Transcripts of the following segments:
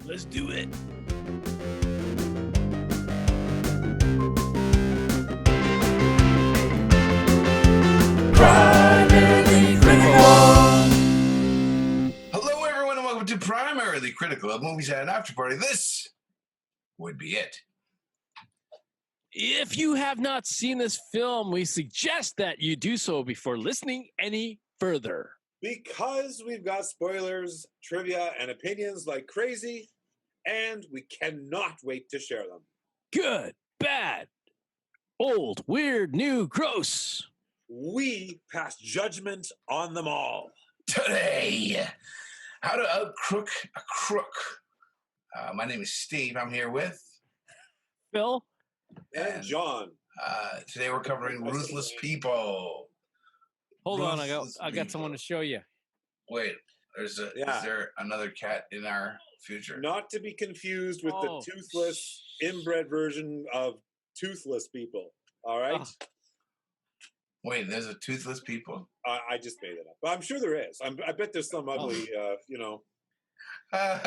Let's do it. Primarily Critical. Hello, everyone, and welcome to Primarily Critical, a movies at an after party. This would be it. If you have not seen this film, we suggest that you do so before listening any further. Because we've got spoilers, trivia, and opinions like crazy, and we cannot wait to share them. Good, bad, old, weird, new, gross. We pass judgment on them all. Today, how to out-crook a crook. My name is Steve. I'm here with... Phil? And John. Today we're covering Ruthless People. Hold on, I Ruthless got someone to show you. Wait, is there another cat in our future? Not to be confused with the toothless, inbred version of Toothless People. All right? Wait, there's a Toothless People? I just made it up. But I'm sure there is. I bet there's some ugly, And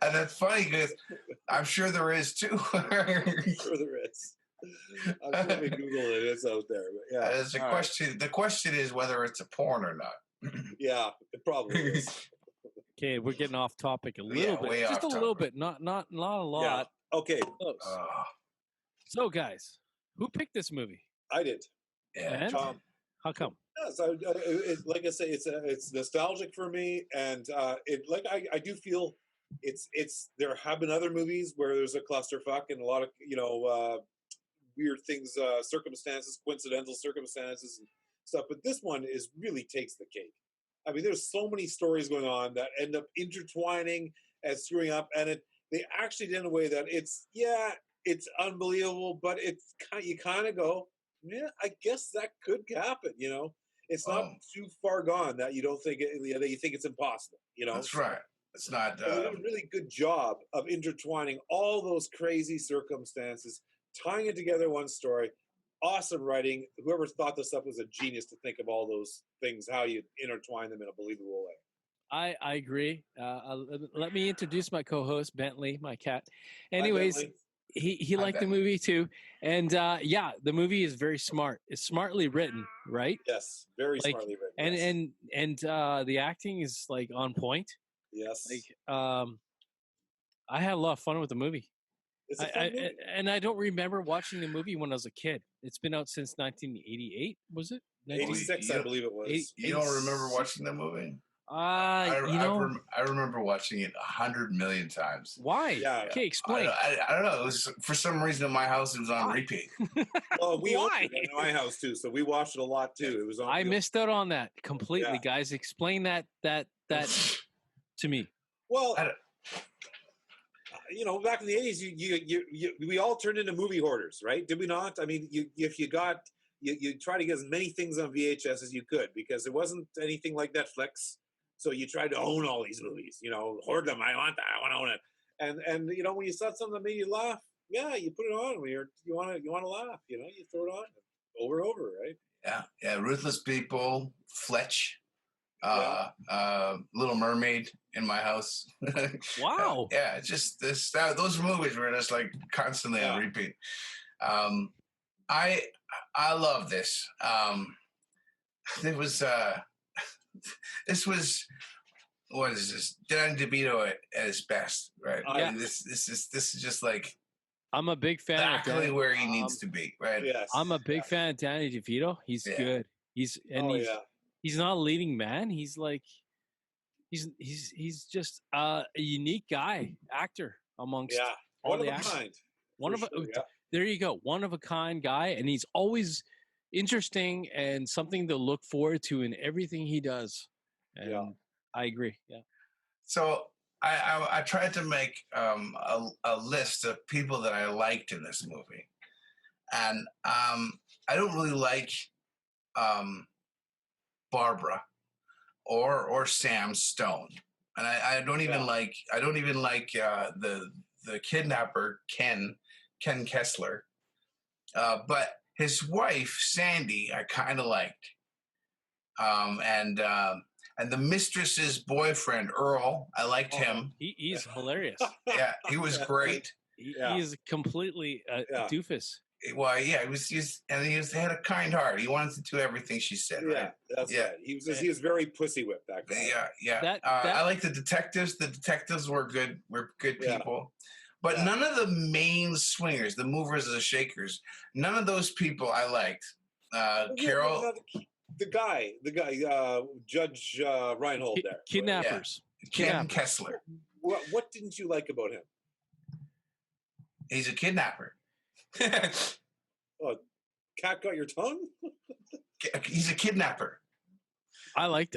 that's funny because I'm sure there is too. I'm sure there is. I'm sure we Google it. It's out there. But yeah. There's a question. Right. The question is whether it's a porn or not. Yeah, it probably is. Okay, we're getting off topic a little bit. Just a little bit, not a lot. Yeah. Okay. So, guys, who picked this movie? I did. Yeah. How come? Yeah, so like I say, it's nostalgic for me, and I do feel it's there have been other movies where there's a clusterfuck and a lot of weird things, circumstances, coincidental circumstances and stuff, but this one really takes the cake. I mean, there's so many stories going on that end up intertwining and screwing up, and they actually did in a way that it's unbelievable, but you kind of go, yeah, I guess that could happen. It's not too far gone that you don't think that you think it's impossible. That's right. It's not. They did a really good job of intertwining all those crazy circumstances, tying it together one story. Awesome writing. Whoever thought this up was a genius to think of all those things, how you intertwine them in a believable way. I agree. Let me introduce my co-host, Bentley, my cat. Anyways. Hi, he liked the movie too, and the movie is very smart. It's smartly written, right? Yes, very smartly written. And the acting is like on point. Yes. I had a lot of fun with the movie. It's a fun movie. And I don't remember watching the movie when I was a kid. It's been out since 1988, was it? 86, I believe it was. You don't remember watching the movie? I remember watching it 100 million times. Why? Yeah. Okay, explain. I don't know. It was for some reason in my house. It was on repeat. Well, we owned it in my house too, so we watched it a lot too. It was on. I missed out on that completely, guys. Explain that to me. Well, back in the 80s, we all turned into movie hoarders, right? Did we not? I mean, if you try to get as many things on VHS as you could because there wasn't anything like Netflix. So you tried to own all these movies, hoard them. I want that. I want to own it. And when you saw something that made you laugh, yeah, you put it on when you want to laugh. You throw it on over and over, right? Yeah. Ruthless People, Fletch, Little Mermaid in my house. Wow. Yeah, just those movies were just like constantly on repeat. I love this. It was. This was, what is this? Dan DeVito at his best, right? Yeah. I mean, this is just like I'm a big fan exactly where he needs to be, right? Yes. I'm a big fan of Danny DeVito. He's good. He's not a leading man. He's like he's just a unique actor amongst all the actors. There you go. One of a kind guy, and he's always interesting and something to look forward to in everything he does. And I agree. Yeah. So I tried to make a list of people that I liked in this movie, and I don't really like Barbara or Sam Stone, and I don't even like the kidnapper Ken Kessler, but his wife Sandy I kind of liked, and And the mistress's boyfriend, Earl, I liked him. He's hilarious. Yeah, he was great. He is completely a doofus. Well, yeah, he had a kind heart. He wanted to do everything she said. Yeah, right? That's right. He was very pussy whipped, that guy. Yeah. I like the detectives. The detectives were good. People. But none of the main swingers, the movers and the shakers, none of those people I liked. Carol, the guy, Judge Reinhold there, kidnappers, Ken Kessler. What didn't you like about him? He's a kidnapper. Oh, cat got your tongue? He's a kidnapper. I liked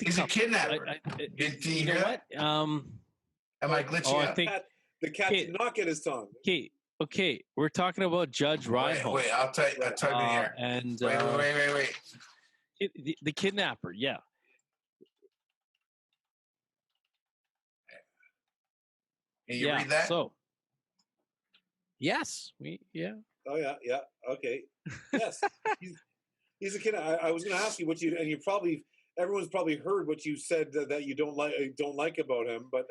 He's a kidnapper. You know what? Am I glitching I think the cat did not get his tongue. Okay. We're talking about Judge Reinhold. Wait, I'll type it here. And wait. The kidnapper, yeah. Can you read that? So, yes, Oh yeah, okay, yes. He's a kid. I was going to ask you what everyone's probably heard what you said that you don't like about him, but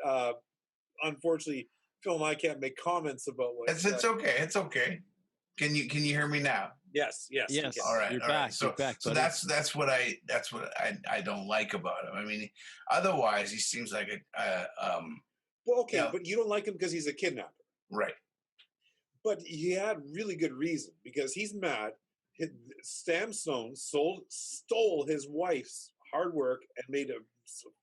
unfortunately, Phil and I can't make comments about what. It's okay. It's okay. Can you hear me now? Yes. All right. You're all back. Right. So, you're back, so that's what I don't like about him. I mean, otherwise he seems like Well, okay, but you don't like him because he's a kidnapper, right? But he had really good reason because he's mad. Sam Stone stole his wife's hard work and made a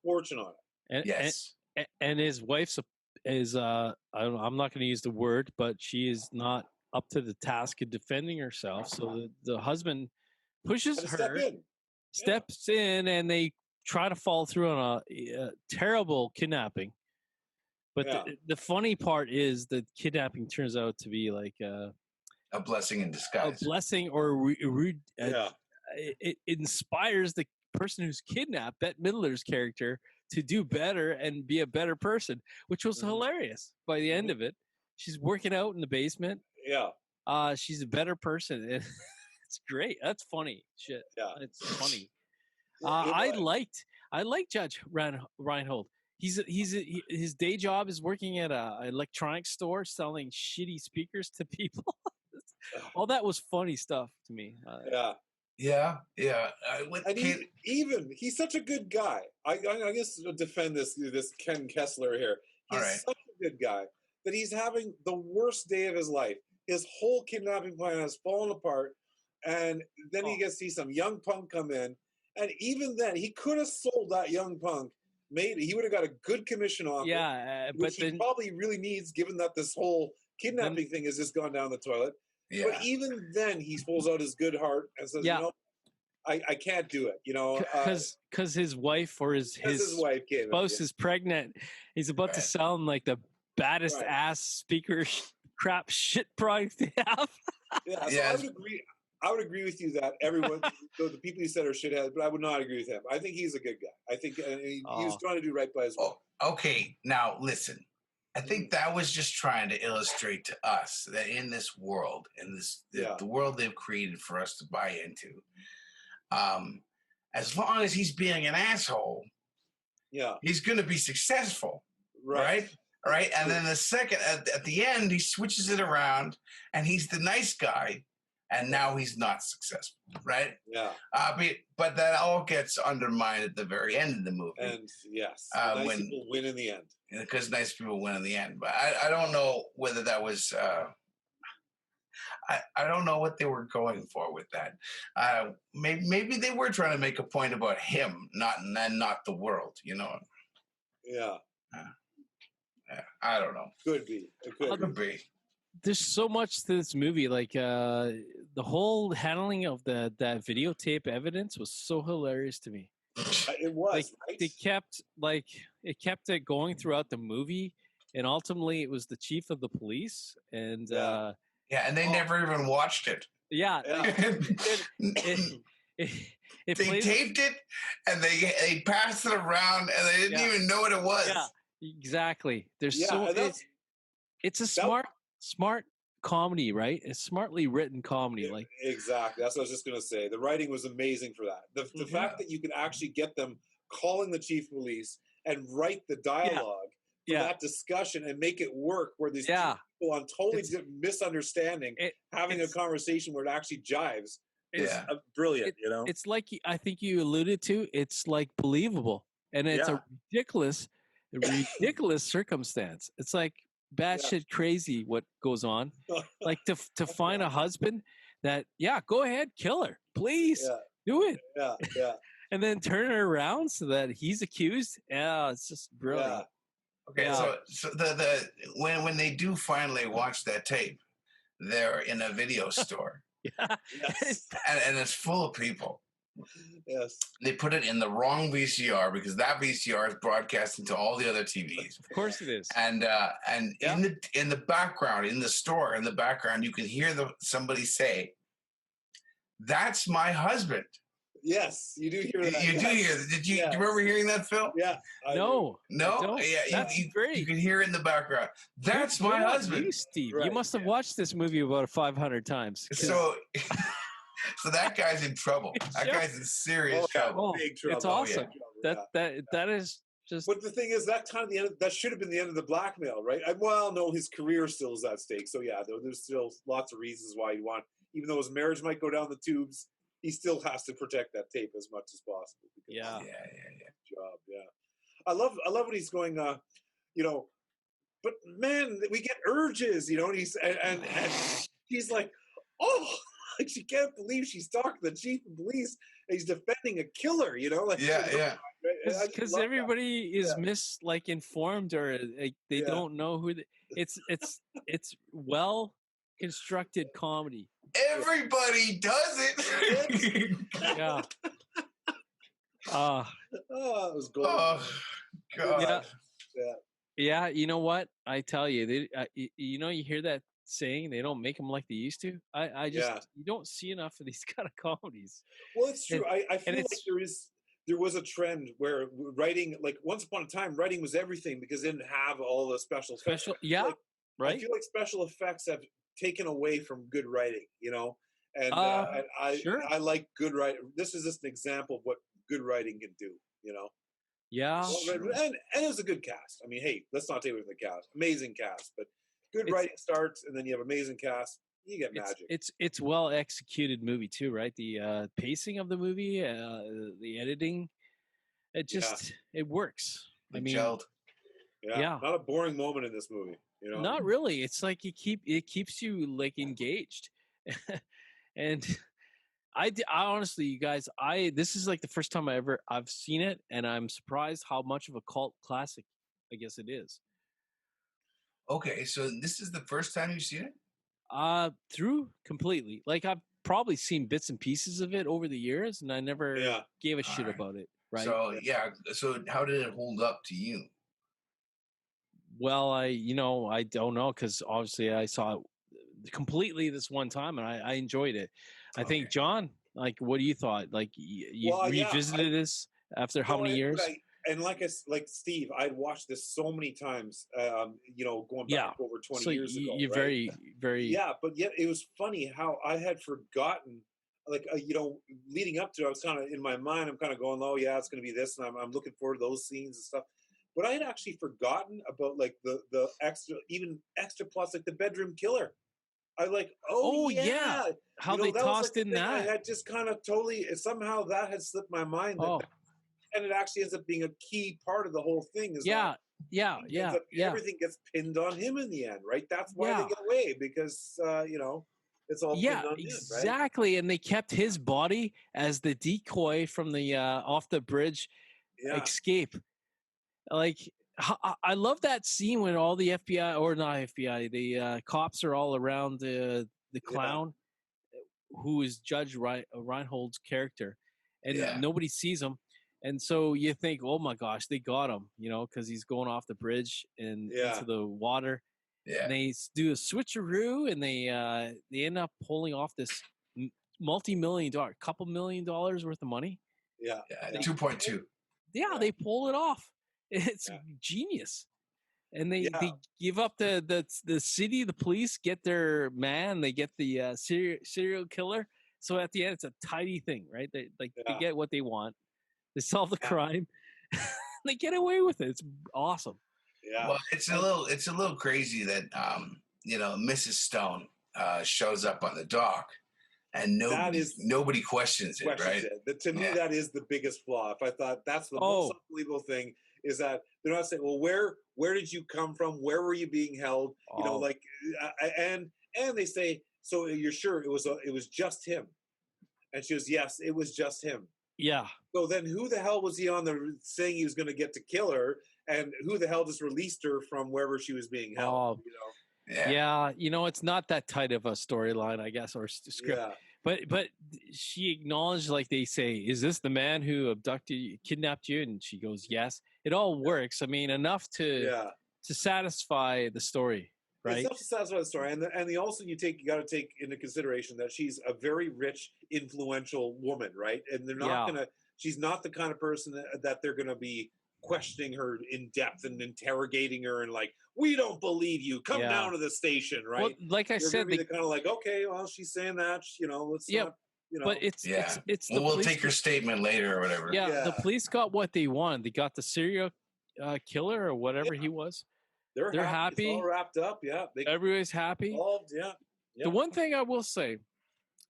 fortune on it. Yes. And his wife's is I'm not going to use the word, but she is not up to the task of defending herself. So the husband pushes her, steps in, and they try to follow through on a terrible kidnapping. But the funny part is that kidnapping turns out to be like a blessing in disguise. A blessing, or it inspires the person who's kidnapped, Bette Midler's character, to do better and be a better person, which was hilarious. By the end of it, she's working out in the basement. Yeah. She's a better person. It's great. That's funny shit. Yeah. It's funny. I liked Judge Reinhold. His day job is working at an electronics store selling shitty speakers to people. All that was funny stuff to me. Yeah. He's such a good guy. I guess to defend this Ken Kessler here. He's such a good guy that he's having the worst day of his life. His whole kidnapping plan has fallen apart, and then he gets to see some young punk come in, and even then he could have sold that young punk. He would have got a good commission off it, which he probably really needs, given that this whole kidnapping thing has just gone down the toilet. Yeah. But even then, he pulls out his good heart and says, I can't do it, because his wife or his wife spouse is pregnant. He's about to sell him like the baddest ass speaker crap shit product they have. So I would agree with you that everyone, the people you said are shitheads, but I would not agree with him. I think he's a good guy. I think he was trying to do right by his wife. Okay, now listen. I think that was just trying to illustrate to us that in this world, the world they've created for us to buy into, as long as he's being an asshole, he's going to be successful, right? And then the second, at the end, he switches it around, and he's the nice guy, and now he's not successful, right? Yeah. But that all gets undermined at the very end of the movie. And nice people win in the end. Because nice people win in the end. But I don't know whether that was... I don't know what they were going for with that. Maybe they were trying to make a point about him, not the world, Yeah. I don't know. Could be. It could be. There's so much to this movie. Like the whole handling of that videotape evidence was so hilarious to me. It was. They kept it going throughout the movie, and ultimately it was the chief of the police, and and they never even watched it. Yeah. They taped it, and they passed it around, and they didn't even know what it was. Yeah, exactly. It's a smart comedy, right? It's smartly written comedy. Exactly. That's what I was just going to say. The writing was amazing for that. The fact that you could actually get them calling the chief of police and write the dialogue for that discussion and make it work where these two people on totally misunderstanding having a conversation where it actually jives. It's brilliant, you know? It's like, I think you alluded to, it's like believable. And it's a ridiculous circumstance. It's like batshit crazy what goes on. Like to find a husband that, go ahead, kill her. Please do it. Yeah. And then turn it around so that he's accused. Yeah, it's just brilliant. Yeah. Okay, so the when they do finally watch that tape, they're in a video store. Yes. And it's full of people. Yes. They put it in the wrong VCR because that VCR is broadcasting to all the other TVs. Of course it is. And in the background, in the store, in the background, you can hear somebody say, "That's my husband." Yes, you do hear that. You do hear that. Do you remember hearing that, Phil? Yeah. No. Yeah, that's great. You can hear it in the background. That's my husband. You, Steve. Right. You must have watched this movie about 500 times. So that guy's in trouble. That guy's in serious trouble. Big trouble. It's awesome. That is just. But the thing is, that kind of the end. That should have been the end of the blackmail, right? Well, no, his career still is at stake. So there's still lots of reasons why you want, even though his marriage might go down the tubes, he still has to protect that tape as much as possible. Yeah. Job. Yeah. I love when he's going, but man, we get urges, and he's like, oh, like she can't believe she's talking to the chief of police and he's defending a killer, Because everybody is informed or they don't know who it's well constructed comedy. Everybody does it. Yeah. It was gold. Oh God. Yeah. You know what? I tell you, you hear that saying, they don't make them like they used to. I just you don't see enough of these kind of comedies. Well, it's true. I feel like there was a trend where writing, like once upon a time, writing was everything because it didn't have all the special effects. Right. I feel like special effects have taken away from good writing, and I like good writing. This is just an example of what good writing can do, Yeah. And it was a good cast. I mean, hey, let's not take away from the cast. Amazing cast, but good writing starts, and then you have amazing cast. You get magic. It's well executed movie too, right? The pacing of the movie, the editing, it works. Gelled. Yeah. Not a boring moment in this movie. Not really. It's like it keeps you like engaged, and I honestly, you guys, this is like the first time I've seen it, and I'm surprised how much of a cult classic I guess it is. Okay, so this is the first time you've seen it? Through completely. Like I've probably seen bits and pieces of it over the years, and I never gave a shit about it. Right. So so how did it hold up to you? Well, I don't know, because obviously I saw it completely this one time, and I enjoyed it. I think, John, like, what do you thought? Like, you revisited this after how many years? And like Steve, I'd watched this so many times, going back over 20 years ago. You're very, very... Yeah, but yet it was funny how I had forgotten, leading up to it, I was kind of, in my mind, I'm kind of going, oh, yeah, it's going to be this, and I'm looking forward to those scenes and stuff. But I had actually forgotten about, like, the extra plus, like, the bedroom killer. I like, how they tossed in that. I had just kind of totally, somehow that had slipped my mind. And it actually ends up being a key part of the whole thing. Everything gets pinned on him in the end, right? That's why they get away, because, it's all pinned on him, exactly. Right? And they kept his body as the decoy from the off the bridge escape. Like, I love that scene when all the FBI, or not FBI, the cops are all around the clown, who is Judge Reinhold's character, and nobody sees him. And so you think, oh my gosh, they got him, because he's going off the bridge and into the water. Yeah. And they do a switcheroo, and they end up pulling off this multi-million-dollar, couple $1 million worth of money. Yeah, 2.2. Yeah, they pull it off. It's genius. And they give up the city, the police get their man, they get the serial killer. So at the end, it's a tidy thing, right? They get what they want. They solve the crime, They get away with it. It's awesome. Yeah. Well, it's a little crazy that Mrs. Stone shows up on the dock, and nobody questions it, right? To me, that is the biggest flaw. If I thought that's the most unbelievable thing, is that they're not saying, well, where did you come from? Where were you being held? And they say, so you're sure it was just him? And she goes, yes, it was just him. Yeah. So then who the hell was he on saying he was going to get to kill her? And who the hell just released her from wherever she was being held? Yeah, it's not that tight of a storyline, I guess, or script. Yeah. But she acknowledged, like they say, is this the man who kidnapped you? And she goes, yes. It all works. I mean, enough to satisfy the story, right? It's enough to satisfy the story, and you got to take into consideration that she's a very rich, influential woman, right? And they're not gonna. She's not the kind of person that they're gonna be questioning her in depth and interrogating her and like, we don't believe you. Come down to the station, right? Well, like I said, they're kind of like, okay, well, she's saying that, let's not. But it's we'll take your statement later or whatever. Yeah, the police got what they wanted. They got the serial killer or whatever he was. They're happy. It's all wrapped up. Yeah, everybody's happy. Involved, yeah. The one thing I will say,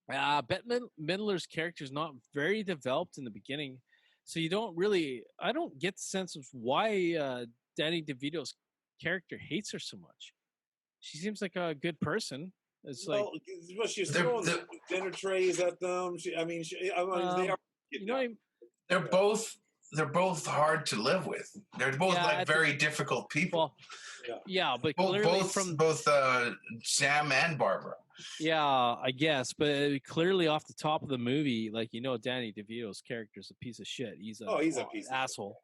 Bette Midler's character is not very developed in the beginning, so I don't get the sense of why Danny DeVito's character hates her so much. She seems like a good person. It's she's throwing dinner trays at them. They are. They're both hard to live with. They're both very difficult people. Well, but clearly both Sam and Barbara. Yeah, I guess, but clearly off the top of the movie, Danny DeVito's character is a piece of shit. He's a piece of asshole.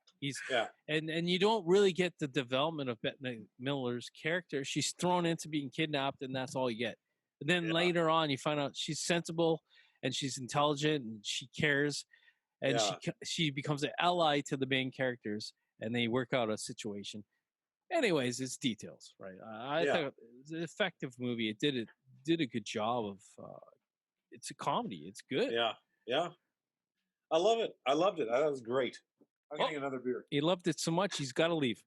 And you don't really get the development of Bette Midler's character. She's thrown into being kidnapped, and that's all you get. And then later on, you find out she's sensible and she's intelligent and she cares, and she becomes an ally to the main characters, and they work out a situation. Anyways, it's details, right? I thought it was an effective movie. It did a good job of. It's a comedy. It's good. Yeah. I love it. I loved it. That was great. I'm getting another beer. He loved it so much he's got to leave.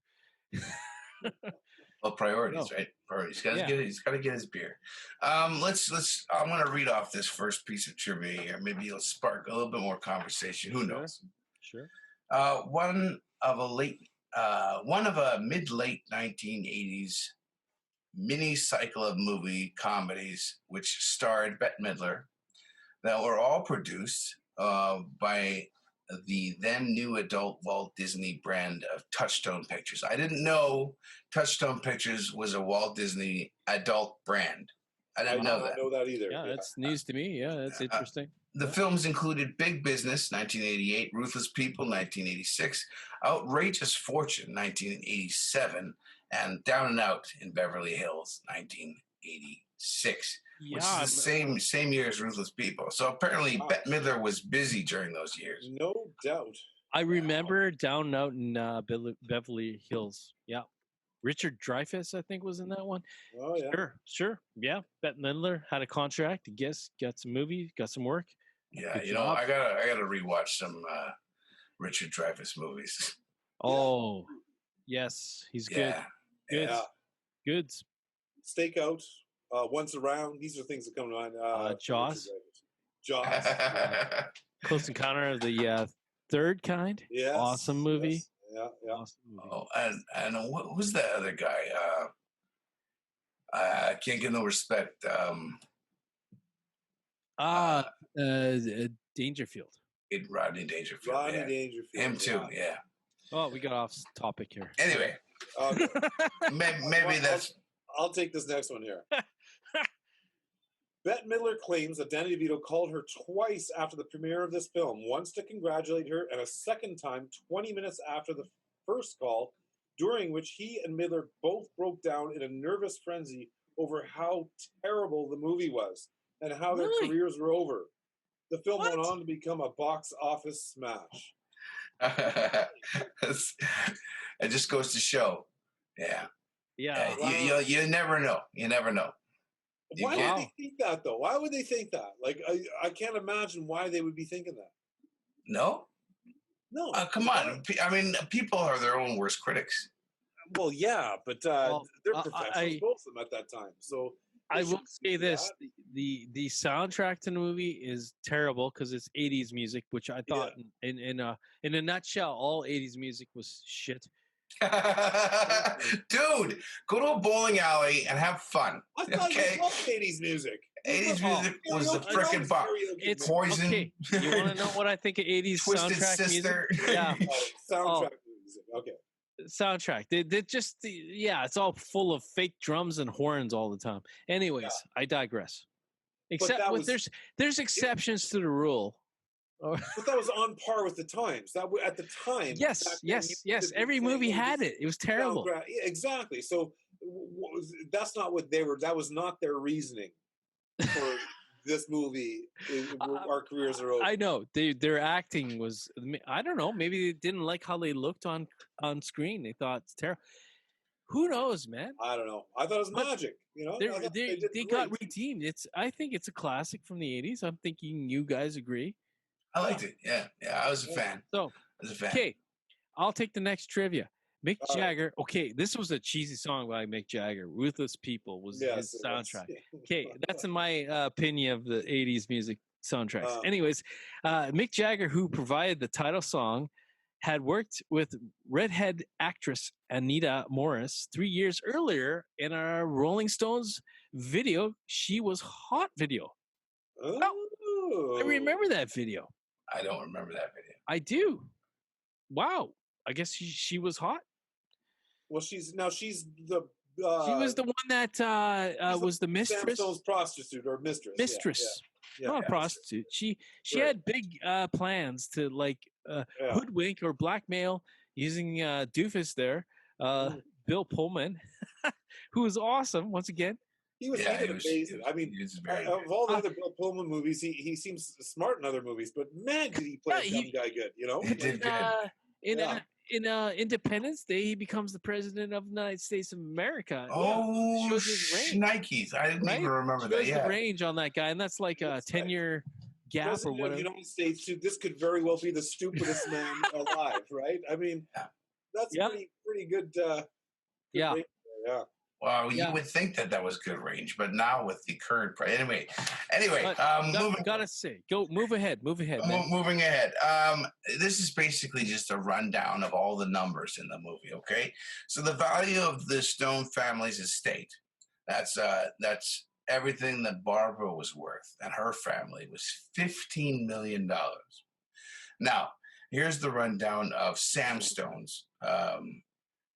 Well, priorities, right? Priorities. He's got to get his beer. Let's. I'm going to read off this first piece of trivia here. Maybe it'll spark a little bit more conversation. Who knows? Sure. One of a mid-late 1980s mini cycle of movie comedies which starred Bette Midler that were all produced by the then new adult Walt Disney brand of Touchstone Pictures. I didn't know Touchstone Pictures was a Walt Disney adult brand. I didn't know that. I don't know that either. Yeah, that's news to me. Yeah, that's interesting. The films included Big Business, 1988, Ruthless People, 1986, Outrageous Fortune, 1987, and Down and Out in Beverly Hills, 1986. Which is the same year as Ruthless People. So apparently Bette Midler was busy during those years. No doubt. I remember Down and Out in Beverly Hills. Yeah. Richard Dreyfuss, I think, was in that one. Oh, yeah. Sure. Yeah. Bette Midler had a contract. I guess got some movie, got some work. Yeah, I gotta rewatch some Richard Dreyfuss movies. Oh, yes. He's good. Good. Yeah. Good. Stakeout. Once Around, these are things that come to mind. Jaws. Yeah. Close Encounter of the Third Kind. Yes. Awesome movie. Yes. Yeah. Awesome movie. Oh, and who's that other guy? I can't get no respect. Dangerfield. Rodney Dangerfield. Rodney Dangerfield. Him too. Yeah. Oh, we got off topic here. Anyway, maybe that's. I'll take this next one here. Bette Midler claims that Danny DeVito called her twice after the premiere of this film, once to congratulate her and a second time 20 minutes after the first call, during which he and Midler both broke down in a nervous frenzy over how terrible the movie was and how their careers were over. The film went on to become a box office smash. It just goes to show. Yeah. Yeah. Wow. You never know. You never know. Why would they think that, though? Why would they think that? Like, I can't imagine why they would be thinking that. No? No, come on. I mean, people are their own worst critics. Well, yeah, but they're professionals, both of them at that time. So I will say this: the soundtrack to the movie is terrible because it's '80s music, which I thought, in a nutshell, all '80s music was shit. Dude, go to a bowling alley and have fun. I thought you loved '80s music. 80s music was the frickin' bomb. It's Poison. Okay. You want to know what I think of '80s Twisted soundtrack Sister. music? Yeah, soundtrack music. Okay. Soundtrack. They just it's all full of fake drums and horns all the time. Anyways, I digress. Except there's exceptions to the rule. But that was on par with the times. That at the time. Yes. Every movie had it. It was terrible. Yeah, exactly. So that's not what they were. That was not their reasoning for this movie. Our careers are over. I know their acting was. I don't know. Maybe they didn't like how they looked on screen. They thought it's terrible. Who knows, man? I don't know. I thought it was magic. You know, they got redeemed. I think it's a classic from the '80s. I'm thinking you guys agree. I liked it. Yeah. I was a fan. So, okay, I'll take the next trivia. Mick Jagger. Okay, this was a cheesy song by Mick Jagger. "Ruthless People" was his soundtrack. Okay, that's in my opinion of the '80s music soundtracks. Anyways, Mick Jagger, who provided the title song, had worked with redhead actress Anita Morris 3 years earlier in a Rolling Stones video. She Was Hot video. Oh, I remember that video. I don't remember that video. I do. Wow. I guess she was hot. Well, she's the. She was the one that was the mistress. Sam Stone's prostitute or mistress. Mistress. Not a prostitute. She had big plans to hoodwink or blackmail using Doofus there, Bill Pullman, who was awesome once again. He was amazing. I mean, of all the other Bill Pullman movies, he seems smart in other movies, but man, did he play a dumb guy good, you know? He did good. In Independence Day, he becomes the president of the United States of America. Oh, Nikes. I didn't even remember that. The range on that guy, and that's like a 10-year gap president or whatever. Of the United States, this could very well be the stupidest man alive, right? I mean, that's pretty good. Yeah. Range. Yeah. Wow, you would think that was good range, but now with the current price, anyway, gotta say, move ahead. Moving ahead. This is basically just a rundown of all the numbers in the movie. Okay, so the value of the Stone family's estate, that's everything that Barbara was worth, and her family was $15 million. Now, here's the rundown of Sam Stone's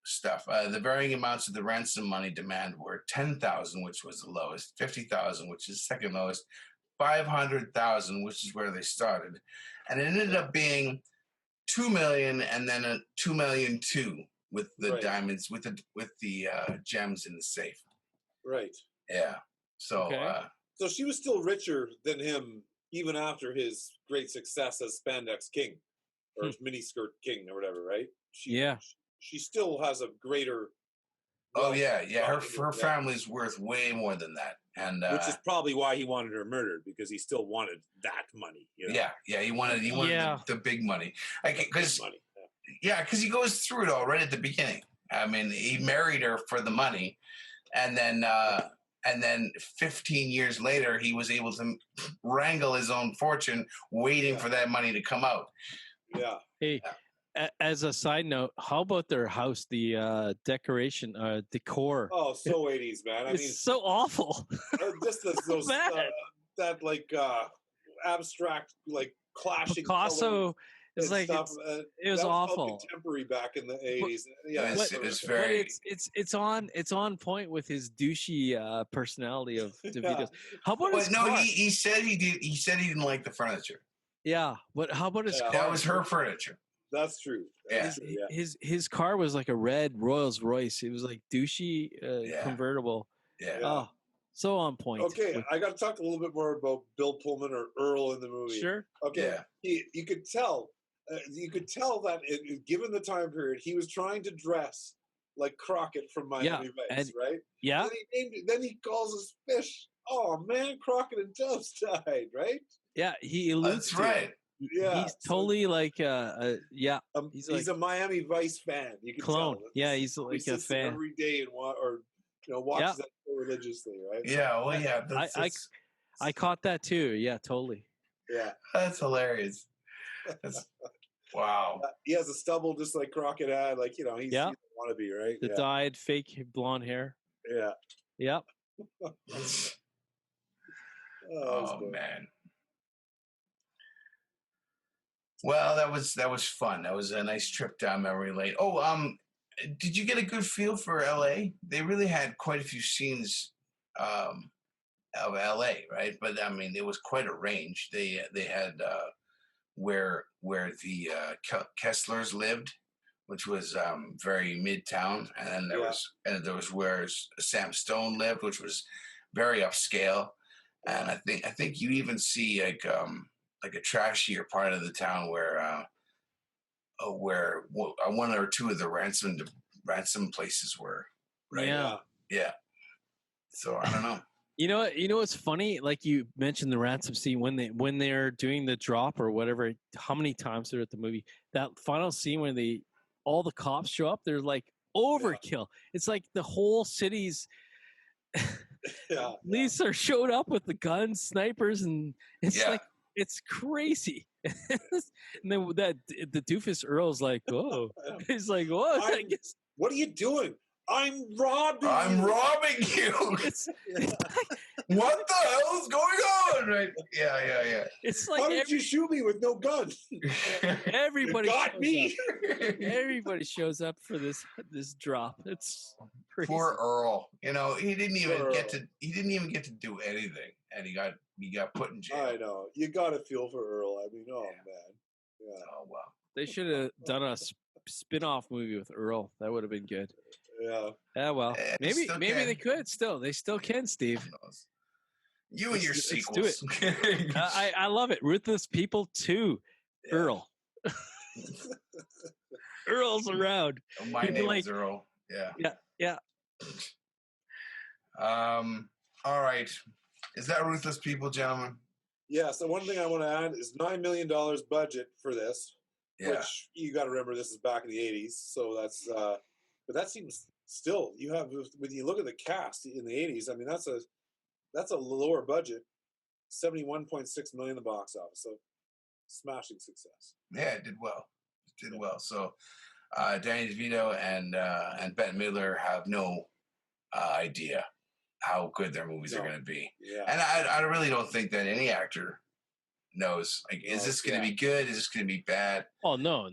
stuff. The varying amounts of the ransom money demand were $10,000, which was the lowest, $50,000, which is second lowest, $500,000, which is where they started, and it ended up being $2 million, and then a $2 million too with the diamonds, with the gems in the safe. Right. Yeah. So. So she was still richer than him even after his great success as Spandex King or Miniskirt King or whatever, right? She still has a greater. Oh yeah. Her family's worth way more than that, and which is probably why he wanted her murdered, because he still wanted that money. You know? Yeah. He wanted the big money, because he goes through it all right at the beginning. I mean, he married her for the money, and then 15 years later, he was able to wrangle his own fortune, waiting for that money to come out. Yeah. Hey. As a side note, how about their house? The decoration, decor. Oh, so 80s, man! I mean, so awful. Just those that abstract, like clashing. Picasso is like stuff. It was awful. Contemporary back in the 80s. Yeah, it was very. It's on point with his douchey personality of DeVito's. How about his car? He said he did. He said he didn't like the furniture. Yeah, but how about his car? That was her furniture. That's true. His car was like a red Rolls Royce. It was like douchey convertible. Yeah. Oh, so on point. Okay, I got to talk a little bit more about Bill Pullman or Earl in the movie. Sure. Okay. Yeah. You could tell. That given the time period, he was trying to dress like Crockett from Miami Vice, right? Yeah. Then he calls his fish. Oh man, Crockett and Tubbs died, right? Yeah, he alludes. That's right. he's totally like yeah. He's a Miami Vice fan. You can clone. tell. Yeah, he's like a fan every day and watches that show religiously, right? Yeah, well, yeah. I caught that too. Yeah, totally. Yeah, that's hilarious. Wow. He has a stubble just like Crockett had. Like he's a wannabe, right? The dyed fake blonde hair. Yeah. Yep. Oh man. Well, that was fun. That was a nice trip down memory lane. Oh, did you get a good feel for LA? They really had quite a few scenes of LA, right? But I mean, it was quite a range. They had where the Kesslers lived, which was very midtown, and then there was where Sam Stone lived, which was very upscale. And I think you even see like a trashier part of the town where one or two of the ransom places were. Right? Yeah. So I don't know. You know what's funny? Like you mentioned the ransom scene when they're doing the drop or whatever. How many times they're at the movie? That final scene when all the cops show up, they're like overkill. Yeah. It's like the whole city's police are showed up with the guns, snipers, and it's like it's crazy. And then the doofus Earl's like, "Oh," he's like, "What? What are you doing? I'm robbing you. What the hell is going on? Right? Yeah. It's like how did you shoot me with no gun? Everybody got me. Everybody shows up for this drop. It's crazy. Poor Earl. He didn't even get to do anything, and he got put in jail. I know. You got to feel for Earl. I mean, man. Yeah. Oh wow. They should have done a spin-off movie with Earl. That would have been good. Yeah. Yeah. Well, maybe they could still. They still can, Steve. You and your sequels. Let's do it. I love it. Ruthless People 2. Yeah. Earl. Earl's around. My name is Earl. Yeah. All right. Is that Ruthless People, gentlemen? Yeah. So one thing I want to add is $9 million budget for this. Yeah. Which you got to remember, this is back in the 80s. So that's, but that seems still, when you look at the cast in the 80s, I mean, that's a lower budget, 71.6 million in the box office. So smashing success. Yeah, it did well. So Danny DeVito and Bette Midler have no idea how good their movies are going to be. Yeah. And I really don't think that any actor knows. Like, is this going to be good? Is this going to be bad? Oh no,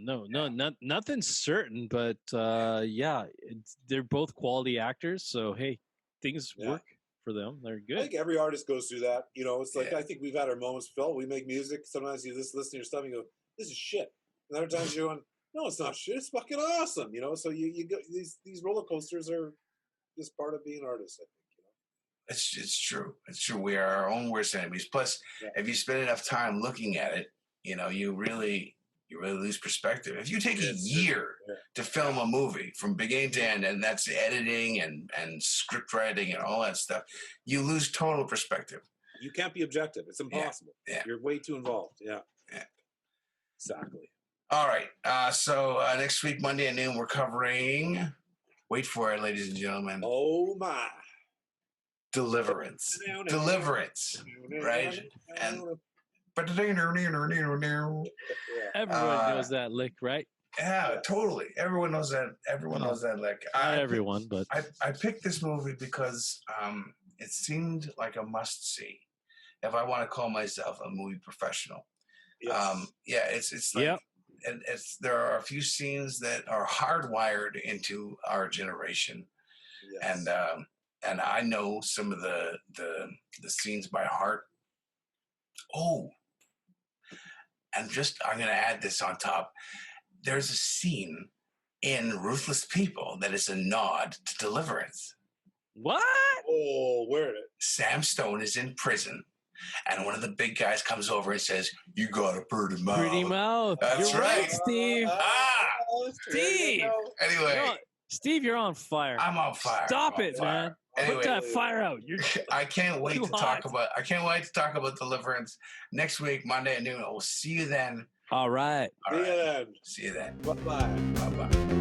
nothing's certain. But they're both quality actors. So hey, things work for them. They're good. I think every artist goes through that. It's like I think we've had our moments. Phil, we make music. Sometimes you just listen to your stuff and you go, "This is shit." And other times you're going, "No, it's not shit. It's fucking awesome." So you go, these roller coasters are just part of being an artist. I think. It's true. It's true. We are our own worst enemies. Plus, if you spend enough time looking at it, you really lose perspective. If you take a year to film a movie from beginning to end, and that's editing and script writing and all that stuff, you lose total perspective. You can't be objective. It's impossible. Yeah. You're way too involved. Yeah. Exactly. All right. So next week, Monday at noon, we're covering. Wait for it, ladies and gentlemen. Oh my. Deliverance, right? And everyone knows that lick, right? Yeah, totally. Everyone knows that. Everyone knows that lick. Not everyone, but I picked this movie because it seemed like a must-see. If I want to call myself a movie professional, it's like, and there are a few scenes that are hardwired into our generation, and I know some of the scenes by heart. Oh, and I'm going to add this on top. There's a scene in Ruthless People that is a nod to Deliverance. What? Oh, where is it? Sam Stone is in prison, and one of the big guys comes over and says, "You got a pretty mouth." Pretty mouth. That's You're right, Steve. Steve. Anyway. Steve, you're on fire. I'm on fire. Stop it, man. Anyway, put that fire out. I can't wait to hot. talk about Deliverance next week, Monday at noon. We'll see you then. All right. See you then. Bye-bye. Bye-bye.